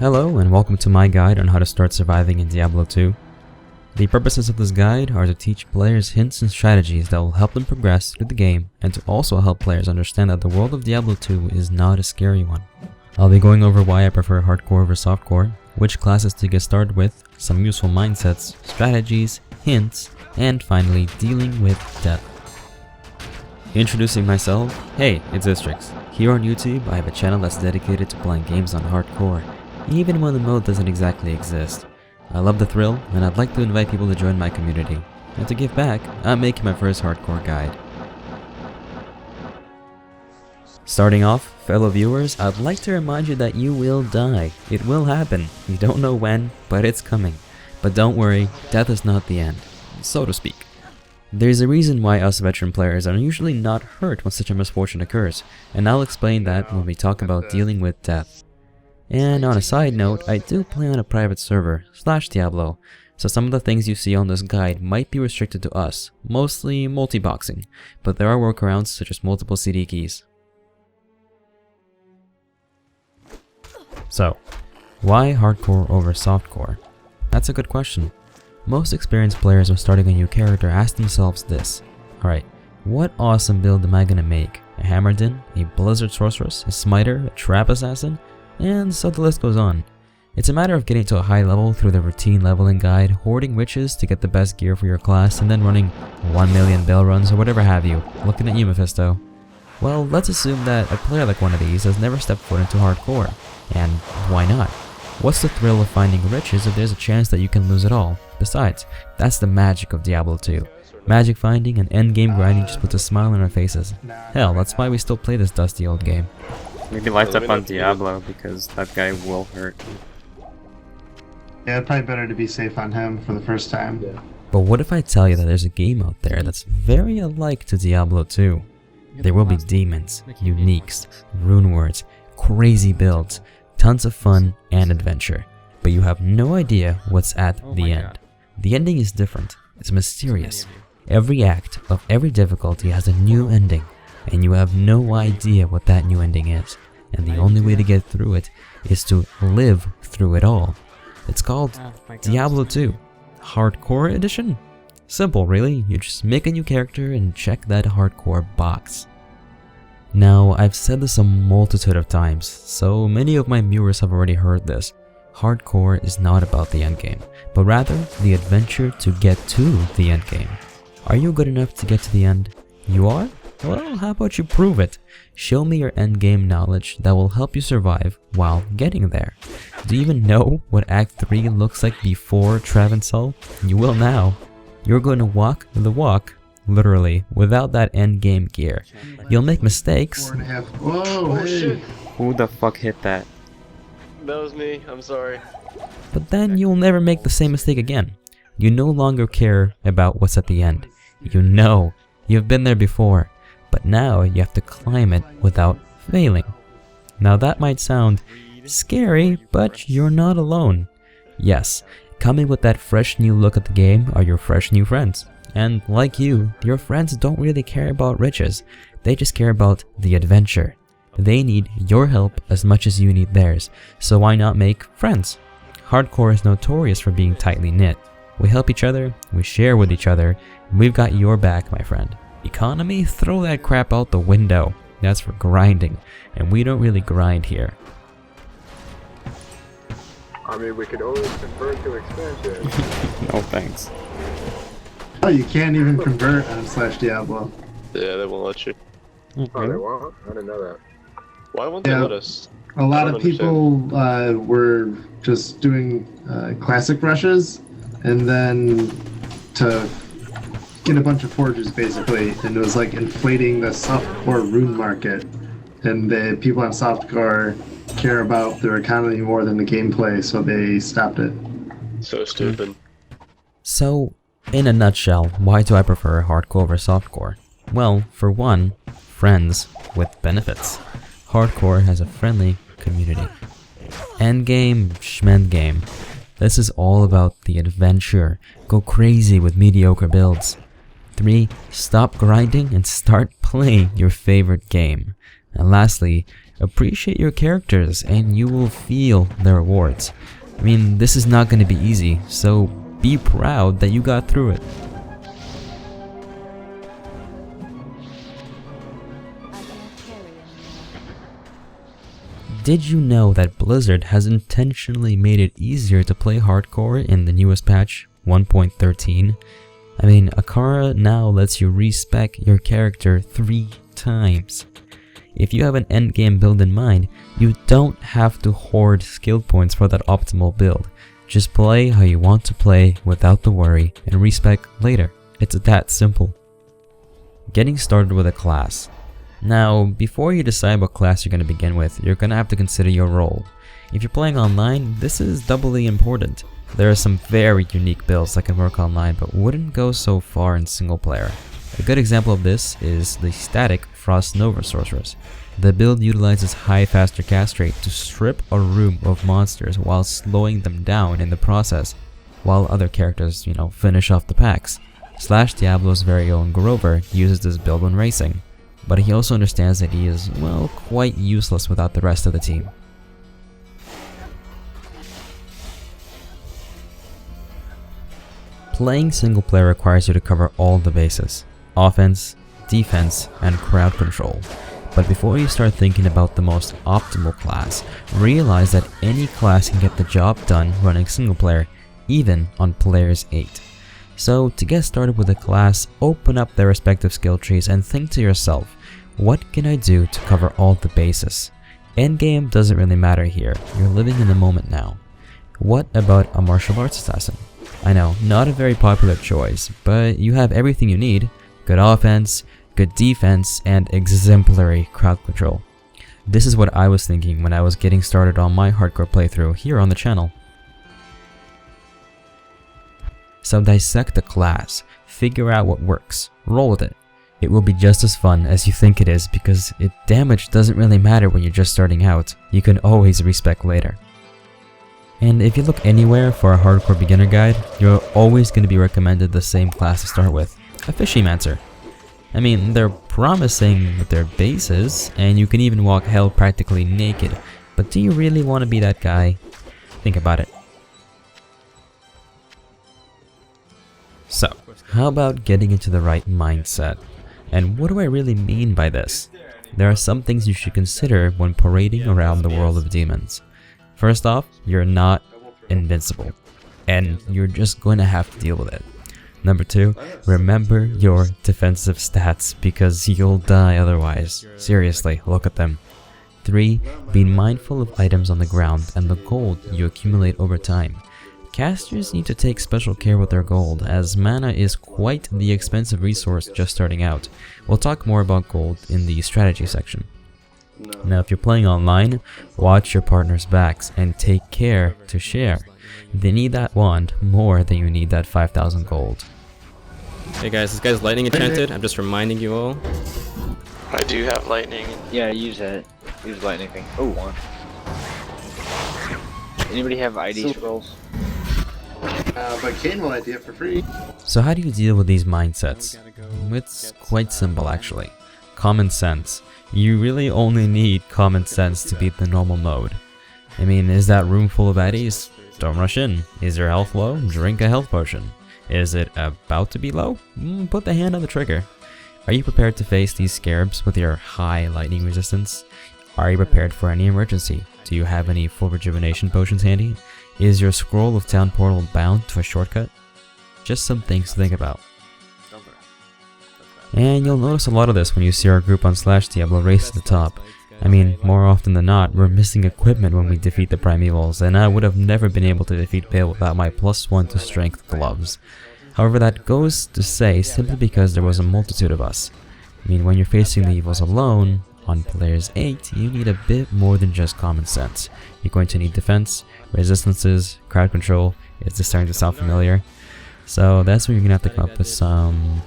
Hello and welcome to my guide on how to start surviving in Diablo 2. The purposes of this guide are to teach players hints and strategies that will help them progress through the game and to also help players understand that the world of Diablo 2 is not a scary one. I'll be going over why I prefer hardcore over softcore, which classes to get started with, some useful mindsets, strategies, hints, and finally dealing with death. Introducing myself, hey, it's HeyItsHystrix. Here on YouTube I have a channel that's dedicated to playing games on hardcore, even when the mode doesn't exactly exist. I love the thrill, and I'd like to invite people to join my community. And to give back, I'm making my first hardcore guide. Starting off, fellow viewers, I'd like to remind you that you will die. It will happen. You don't know when, but it's coming. But don't worry, death is not the end, so to speak. There's a reason why us veteran players are usually not hurt when such a misfortune occurs, and I'll explain that when we talk about dealing with death. And on a side note, I do play on a private server, Slashdiablo, so some of the things you see on this guide might be restricted to us, mostly multi-boxing, but there are workarounds such as multiple CD keys. So, why hardcore over softcore? That's a good question. Most experienced players when starting a new character ask themselves this: alright, what awesome build am I gonna make? A Hammerdin, a Blizzard Sorceress, a Smiter, a Trap Assassin? And so the list goes on. It's a matter of getting to a high level through the routine leveling guide, hoarding riches to get the best gear for your class, and then running 1 million bell runs or whatever have you. Looking at you, Mephisto. Well, let's assume that a player like one of these has never stepped foot into hardcore. And why not? What's the thrill of finding riches if there's a chance that you can lose it all? Besides, that's the magic of Diablo 2. Magic finding and endgame grinding just puts a smile on our faces. Hell, that's why we still play this dusty old game. Maybe light up on Diablo because that guy will hurt. Yeah, probably better to be safe on him for the first time. Yeah. But what if I tell you that there's a game out there that's very alike to Diablo 2? There will be demons, uniques, rune words, crazy builds, tons of fun and adventure. But you have no idea what's at the end. The ending is different. It's mysterious. Every act of every difficulty has a new ending, and you have no idea what that new ending is. And the only way to get through it is to live through it all. It's called Diablo 2 Hardcore Edition. Simple, really. You just make a new character and check that hardcore box. Now, I've said this a multitude of times, so many of my viewers have already heard this. Hardcore is not about the endgame, but rather the adventure to get to the endgame. Are you good enough to get to the end? You are? Well, how about you prove it? Show me your endgame knowledge that will help you survive while getting there. Do you even know what Act 3 looks like before Travensol? You will now. You're going to walk the walk, literally, without that endgame gear. You'll make mistakes. 4.5. Whoa, Oh hey. shit! Who the fuck hit that? That was me, I'm sorry. But then you'll never make the same mistake again. You no longer care about what's at the end. You know, you've been there before, but now you have to climb it without failing. Now that might sound scary, but you're not alone. Yes, coming with that fresh new look at the game are your fresh new friends. And like you, your friends don't really care about riches. They just care about the adventure. They need your help as much as you need theirs, so why not make friends? Hardcore is notorious for being tightly knit. We help each other, we share with each other, and we've got your back, my friend. Economy? Throw that crap out the window. That's for grinding, and we don't really grind here. I mean, we could always convert to expansion. No thanks. Oh, you can't even convert on Slashdiablo. Yeah, they won't let you. Oh, they won't? I didn't know that. Why won't they Yeah. let us? A lot I of don't people were just doing classic rushes, and then to get a bunch of forges basically, and it was like inflating the softcore rune market, and the people on softcore care about their economy more than the gameplay, so they stopped it. So stupid. So, in a nutshell, why do I prefer hardcore over softcore? Well, for one, friends with benefits. Hardcore has a friendly community. Endgame, schmendgame. This is all about the adventure. Go crazy with mediocre builds. 3. Stop grinding and start playing your favorite game. And lastly, Appreciate your characters and you will feel the rewards. I mean, this is not going to be easy, so be proud that you got through it. Did you know that Blizzard has intentionally made it easier to play hardcore in the newest patch, 1.13? I mean, Akara now lets you respec your character 3 times. If you have an endgame build in mind, you don't have to hoard skill points for that optimal build. Just play how you want to play without the worry and respec later. It's that simple. Getting started with a class. Now, before you decide what class you're going to begin with, you're going to have to consider your role. If you're playing online, this is doubly important. There are some very unique builds that can work online but wouldn't go so far in single player. A good example of this is the static Frost Nova Sorceress. The build utilizes high faster cast rate to strip a room of monsters while slowing them down in the process, while other characters, finish off the packs. Slashdiablo's very own Grover uses this build when racing, but he also understands that he is, well, quite useless without the rest of the team. Playing single player requires you to cover all the bases: offense, defense, and crowd control. But before you start thinking about the most optimal class, realize that any class can get the job done running single player, even on players 8. So to get started with a class, open up their respective skill trees and think to yourself, what can I do to cover all the bases? Endgame doesn't really matter here, you're living in the moment now. What about a martial arts assassin? I know, not a very popular choice, but you have everything you need: good offense, good defense, and exemplary crowd control. This is what I was thinking when I was getting started on my hardcore playthrough here on the channel. So dissect the class, figure out what works, roll with it. It will be just as fun as you think it is because damage doesn't really matter when you're just starting out. You can always respec later. And if you look anywhere for a hardcore beginner guide, you're always going to be recommended the same class to start with, a Fishymancer. I mean, they're promising with their bases, and you can even walk hell practically naked, but do you really want to be that guy? Think about it. So, how about getting into the right mindset? And what do I really mean by this? There are some things you should consider when parading around the world of demons. First off, you're not invincible, and you're just going to have to deal with it. Number 2, remember your defensive stats because you'll die otherwise. Seriously, look at them. 3, be mindful of items on the ground and the gold you accumulate over time. Casters need to take special care with their gold, as mana is quite the expensive resource just starting out. We'll talk more about gold in the strategy section. Now if you're playing online, watch your partner's backs and take care to share. They need that wand more than you need that 5,000 gold. Hey guys, this guy's lightning enchanted. I'm just reminding you all. I do have lightning. Yeah, use that. Use lightning thing. Oh, one. Anybody have ID scrolls? But Kane will ID it for free. So how do you deal with these mindsets? It's quite simple actually. Common sense. You really only need common sense to beat the normal mode. I mean, is that room full of baddies? Don't rush in. Is your health low? Drink a health potion. Is it about to be low? Put the hand on the trigger. Are you prepared to face these scarabs with your high lightning resistance? Are you prepared for any emergency? Do you have any full rejuvenation potions handy? Is your scroll of town portal bound to a shortcut? Just some things to think about. And you'll notice a lot of this when you see our group on Slashdiablo race to the top. I mean, more often than not, we're missing equipment when we defeat the primevals, and I would have never been able to defeat Bale without my +1 to strength gloves. However, that goes to say simply because there was a multitude of us. I mean, when you're facing the evils alone, on players 8, you need a bit more than just common sense. You're going to need defense, resistances, crowd control. Is this starting to sound familiar? So that's when you're going to have to come up with some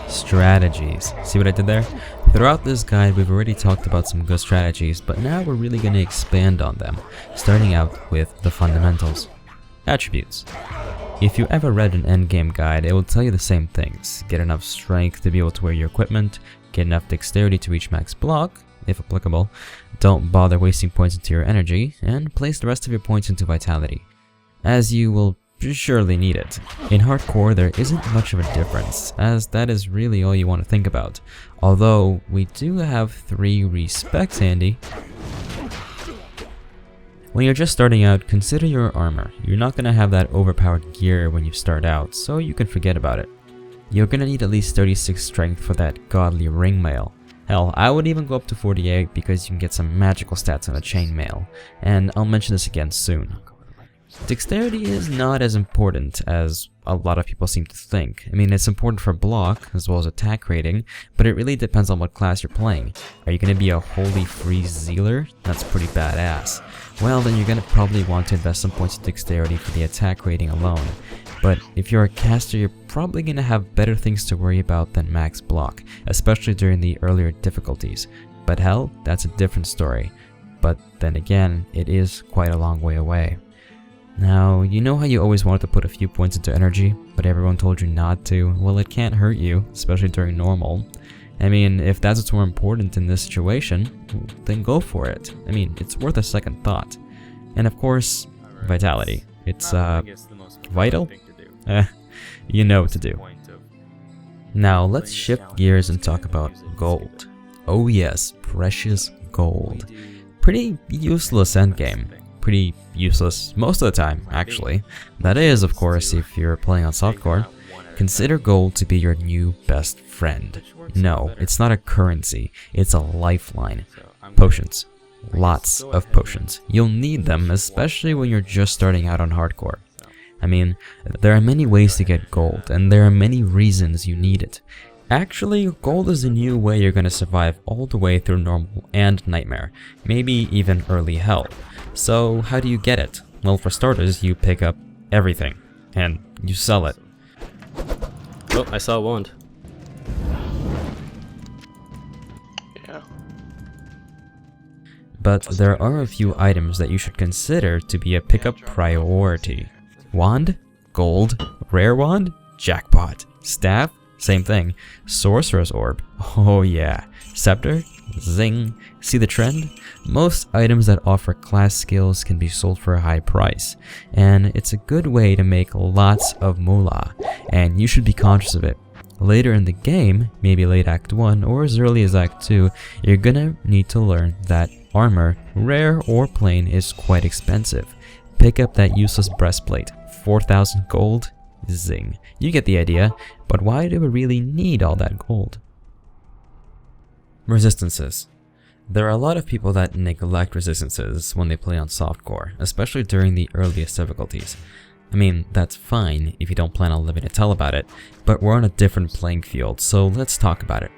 strategies. See what I did there? Throughout this guide, we've already talked about some good strategies, but now we're really going to expand on them, starting out with the fundamentals. Attributes. If you ever read an endgame guide, it will tell you the same things. Get enough strength to be able to wear your equipment, get enough dexterity to reach max block, if applicable. Don't bother wasting points into your energy, and place the rest of your points into vitality, as you will surely need it. In hardcore, there isn't much of a difference, as that is really all you want to think about. Although, we do have 3 respects handy. When you're just starting out, consider your armor. You're not going to have that overpowered gear when you start out, so you can forget about it. You're going to need at least 36 strength for that godly ring mail. Hell, I would even go up to 48 because you can get some magical stats on a chainmail, and I'll mention this again soon. Dexterity is not as important as a lot of people seem to think. I mean, it's important for block as well as attack rating, but it really depends on what class you're playing. Are you going to be a holy free zealer? That's pretty badass. Well, then you're going to probably want to invest some points of dexterity for the attack rating alone. But if you're a caster, you're probably going to have better things to worry about than max block, especially during the earlier difficulties. But hell, that's a different story. But then again, it is quite a long way away. Now, you know how you always wanted to put a few points into energy, but everyone told you not to? Well, it can't hurt you, especially during normal. I mean, if that's what's more important in this situation, then go for it. I mean, it's worth a second thought. And of course, vitality. It's, vital? You know what to do. Now, let's shift gears and talk about gold. Oh yes, precious gold. Pretty useless endgame. Pretty useless most of the time, actually. That is, of course, if you're playing on softcore. Consider gold to be your new best friend. No, it's not a currency, it's a lifeline. Potions. Lots of potions. You'll need them, especially when you're just starting out on hardcore. I mean, there are many ways to get gold, and there are many reasons you need it. Actually, gold is a new way you're gonna survive all the way through normal and nightmare, maybe even early hell. So how do you get it? Well, for starters, you pick up everything, and you sell it. Oh, I saw a wand. Yeah. But there are a few items that you should consider to be a pickup priority. Wand? Gold? Rare wand? Jackpot. Staff? Same thing. Sorcerer's orb? Oh yeah. Scepter? Zing. See the trend? Most items that offer class skills can be sold for a high price, and it's a good way to make lots of moolah, and you should be conscious of it. Later in the game, maybe late Act 1 or as early as Act 2, you're gonna need to learn that armor, rare or plain, is quite expensive. Pick up that useless breastplate. 4,000 gold? Zing. You get the idea, but why do we really need all that gold? Resistances. There are a lot of people that neglect resistances when they play on softcore, especially during the earliest difficulties. I mean, that's fine if you don't plan on living to tell about it, but we're on a different playing field, so let's talk about it.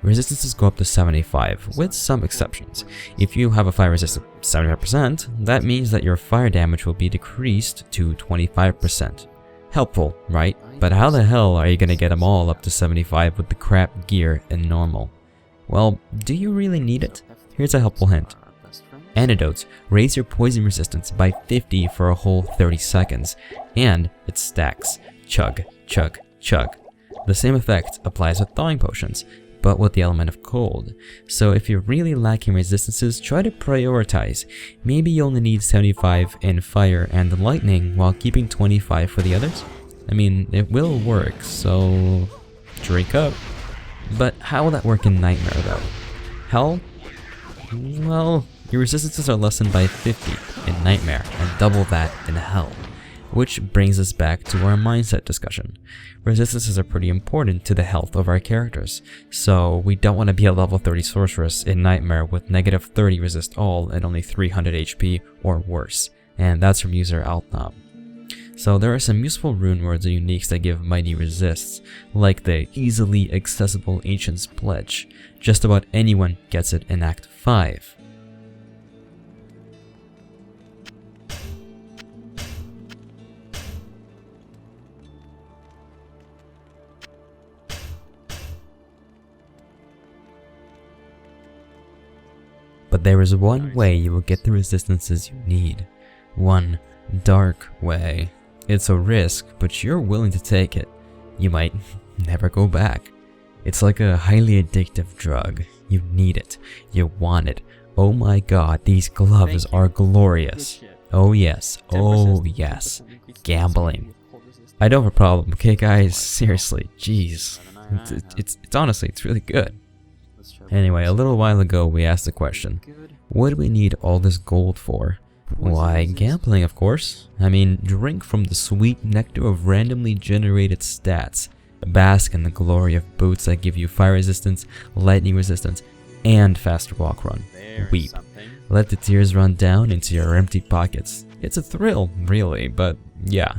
Resistances go up to 75, with some exceptions. If you have a fire resistance 75%, that means that your fire damage will be decreased to 25%. Helpful, right? But how the hell are you gonna get them all up to 75 with the crap gear in normal? Well, do you really need it? Here's a helpful hint. Antidotes raise your poison resistance by 50 for a whole 30 seconds, and it stacks. Chug, chug, chug. The same effect applies with thawing potions, but with the element of cold. So if you're really lacking resistances, try to prioritize. Maybe you only need 75 in fire and lightning while keeping 25 for the others. I mean, it will work, so drink up. But how will that work in Nightmare though? Hell? Well, your resistances are lessened by 50 in Nightmare and double that in Hell. Which brings us back to our mindset discussion. Resistances are pretty important to the health of our characters, so we don't want to be a level 30 sorceress in Nightmare with negative 30 resist all and only 300 HP or worse, and that's from user Altnob. So there are some useful rune words or uniques that give mighty resists, like the easily accessible Ancient's Pledge. Just about anyone gets it in Act 5. But there is one way you will get the resistances you need. One dark way. It's a risk, but you're willing to take it. You might never go back. It's like a highly addictive drug. You need it. You want it. Oh my god, these gloves are glorious. Oh yes. Oh yes. Gambling. I don't have a problem, okay guys? Seriously, jeez. It's honestly, it's really good. Anyway, a little while ago we asked the question, what do we need all this gold for? Why, gambling of course. I mean, drink from the sweet nectar of randomly generated stats. Bask in the glory of boots that give you fire resistance, lightning resistance, and faster walk run. Weep. Let the tears run down into your empty pockets. It's a thrill, really, but yeah.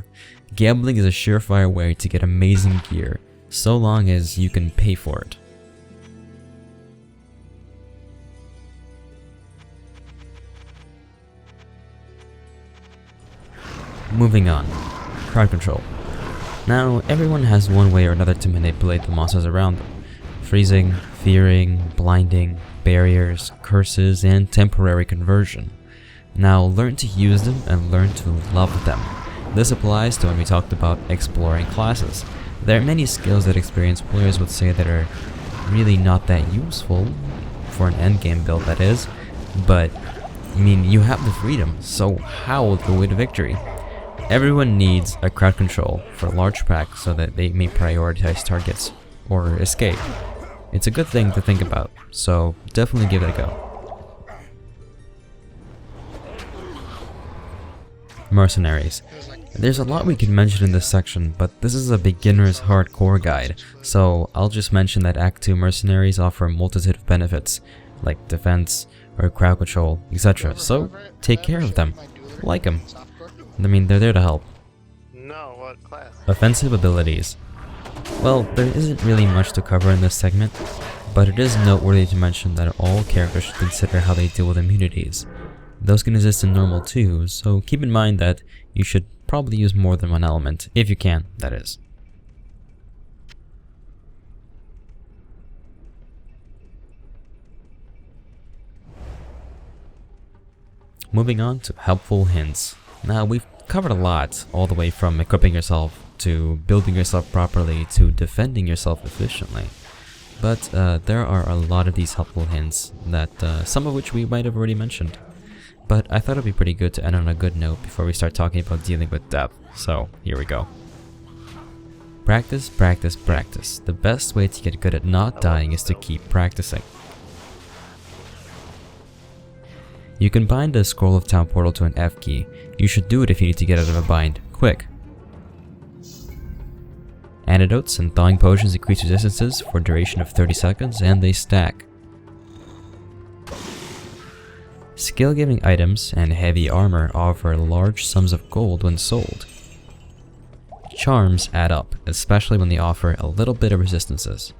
Gambling is a surefire way to get amazing gear, so long as you can pay for it. Moving on. Crowd control. Now, everyone has one way or another to manipulate the monsters around them. Freezing, fearing, blinding, barriers, curses, and temporary conversion. Now, learn to use them and learn to love them. This applies to when we talked about exploring classes. There are many skills that experienced players would say that are really not that useful, for an endgame build that is, but, I mean, you have the freedom, so how the way to victory? Everyone needs a crowd control for a large pack so that they may prioritize targets or escape. It's a good thing to think about, so definitely give it a go. Mercenaries. There's a lot we can mention in this section, but this is a beginner's hardcore guide, so I'll just mention that Act 2 mercenaries offer a multitude of benefits, like defense, or crowd control, etc. So take care of them. Like them. I mean, they're there to help. No, what class? Offensive abilities. Well, there isn't really much to cover in this segment, but it is noteworthy to mention that all characters should consider how they deal with immunities. Those can exist in normal too, so keep in mind that you should probably use more than one element, if you can, that is. Moving on to helpful hints. Now, we've covered a lot, all the way from equipping yourself, to building yourself properly, to defending yourself efficiently. But there are a lot of these helpful hints, that some of which we might have already mentioned. But I thought it'd be pretty good to end on a good note before we start talking about dealing with death, so here we go. Practice, practice, practice. The best way to get good at not dying is to keep practicing. You can bind a Scroll of Town portal to an F key. You should do it if you need to get out of a bind, quick. Antidotes and thawing potions increase resistances for a duration of 30 seconds and they stack. Skill-giving items and heavy armor offer large sums of gold when sold. Charms add up, especially when they offer a little bit of resistances.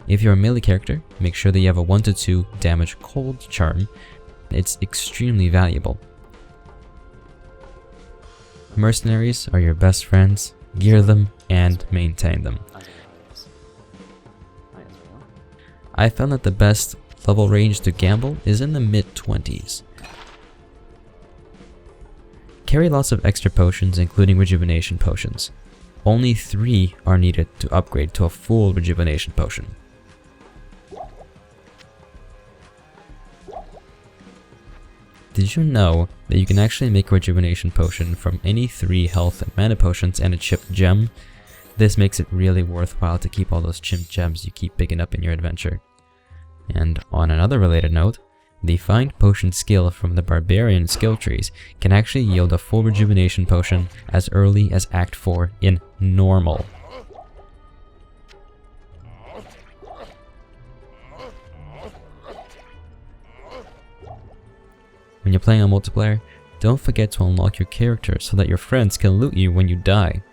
If you're a melee character, make sure that you have a 1 to 2 damage cold charm. It's extremely valuable. Mercenaries are your best friends, gear them and maintain them. I found that the best level range to gamble is in the mid-20s. Carry lots of extra potions, including rejuvenation potions. Only 3 are needed to upgrade to a full rejuvenation potion. Did you know that you can actually make a rejuvenation potion from any 3 health and mana potions and a chipped gem? This makes it really worthwhile to keep all those chipped gems you keep picking up in your adventure. And on another related note, the Find Potion skill from the Barbarian skill trees can actually yield a full rejuvenation potion as early as Act 4 in normal. When you're playing on multiplayer, don't forget to unlock your character so that your friends can loot you when you die.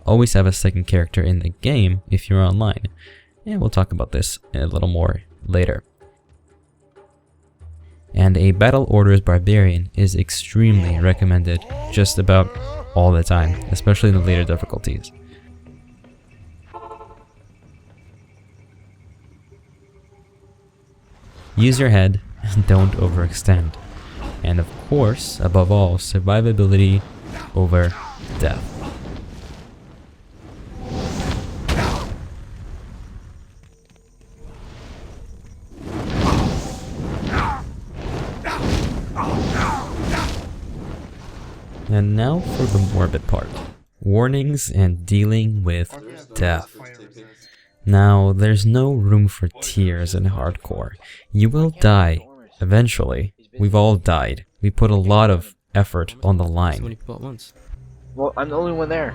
Always have a second character in the game if you're online, and we'll talk about this a little more later. And a Battle Orders Barbarian is extremely recommended just about all the time, especially in the later difficulties. Use your head and don't overextend. And of course, above all, survivability over death. And now for the morbid part. Warnings and dealing with death. Now, there's no room for tears in hardcore. You will die, eventually. We've all died. We put a lot of effort on the So line. many people at once. Well, I'm the only one there.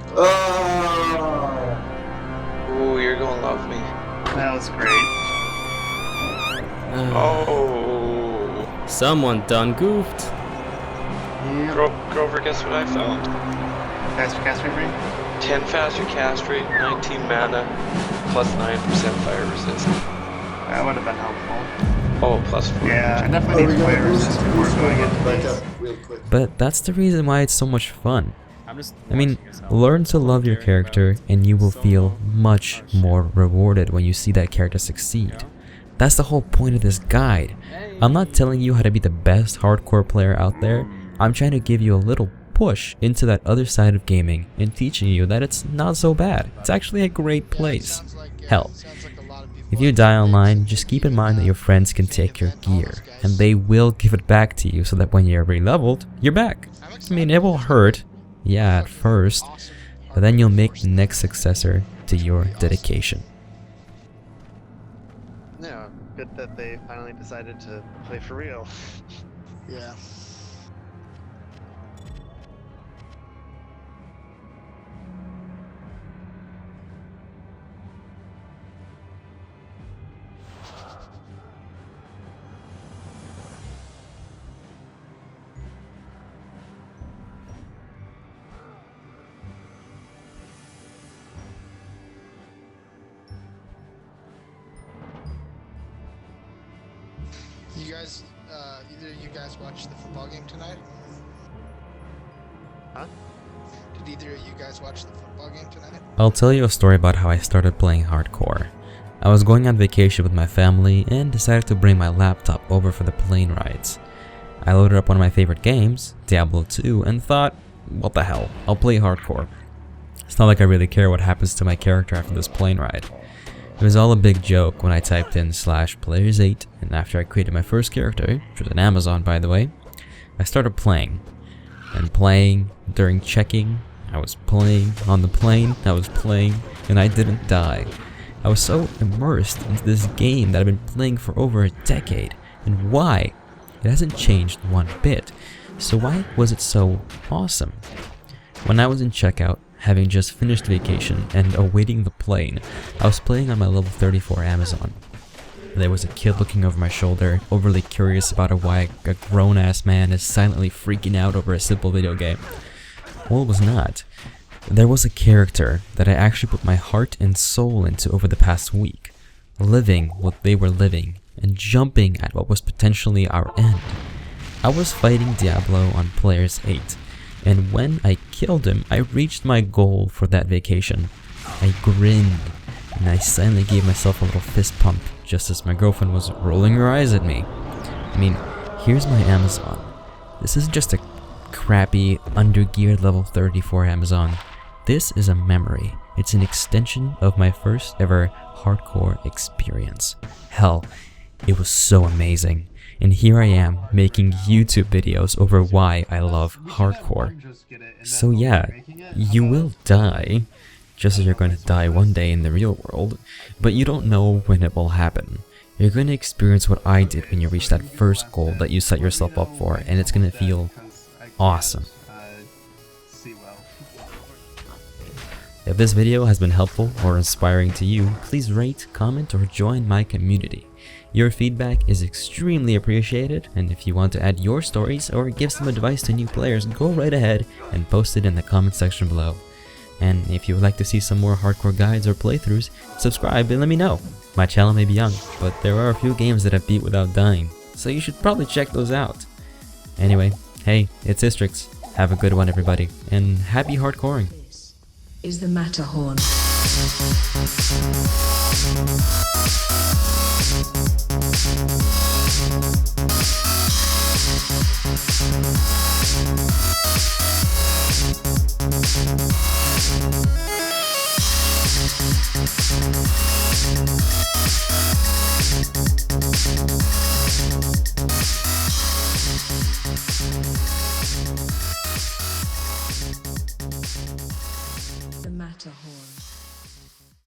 Ooh, you're gonna love me. That was great. Oh. Someone done goofed. Grover, guess what I found? Faster cast rate ring? 10 faster cast rate, 19 mana, plus 9% fire resist. That would have been helpful. Oh, plus 4. Yeah, I definitely need fire resist before going into this. But that's the reason why it's so much fun. I mean, learn to love your character and you will feel much more rewarded when you see that character succeed. That's the whole point of this guide. I'm not telling you how to be the best hardcore player out there. I'm trying to give you a little push into that other side of gaming and teaching you that it's not so bad. It's actually a great place. Hell, if you die online, just keep in mind that your friends can take your gear, and they will give it back to you so that when you're re-leveled, you're back. I mean, it will hurt, yeah, at first, but then you'll make the next successor to your dedication. Yeah, good that they finally decided to play for real. Yeah. You guys, either of you guys watch the football game tonight? Huh? Did either of you guys watch the football game tonight? I'll tell you a story about how I started playing hardcore. I was going on vacation with my family and decided to bring my laptop over for the plane rides. I loaded up one of my favorite games, Diablo 2, and thought, what the hell, I'll play hardcore. It's not like I really care what happens to my character after this plane ride. It was all a big joke when I typed in /players8, and after I created my first character, which was an Amazon by the way, I started playing. And playing, during checking, I was playing, on the plane, I was playing, and I didn't die. I was so immersed into this game that I've been playing for over a decade. And why? It hasn't changed one bit. So why was it so awesome? When I was in checkout, having just finished vacation and awaiting the plane, I was playing on my level 34 Amazon. There was a kid looking over my shoulder, overly curious about why a grown-ass man is silently freaking out over a simple video game. Well, it was not. There was a character that I actually put my heart and soul into over the past week, living what they were living and jumping at what was potentially our end. I was fighting Diablo on Players 8. And when I killed him, I reached my goal for that vacation. I grinned, and I silently gave myself a little fist pump, just as my girlfriend was rolling her eyes at me. I mean, here's my Amazon. This isn't just a crappy, undergeared level 34 Amazon. This is a memory. It's an extension of my first ever hardcore experience. Hell, it was so amazing. And here I am, making YouTube videos over why I love hardcore. So yeah, you will die, just as you're going to die one day in the real world, but you don't know when it will happen. You're going to experience what I did when you reach that first goal that you set yourself up for, and it's going to feel awesome. If this video has been helpful or inspiring to you, please rate, comment, or join my community. Your feedback is extremely appreciated, and if you want to add your stories or give some advice to new players, go right ahead and post it in the comment section below. And if you would like to see some more hardcore guides or playthroughs, subscribe and let me know. My channel may be young, but there are a few games that I've beat without dying, so you should probably check those out. Anyway, hey, it's HeyItsHystrix. Have a good one everybody, and happy hardcoring. Is the Matterhorn.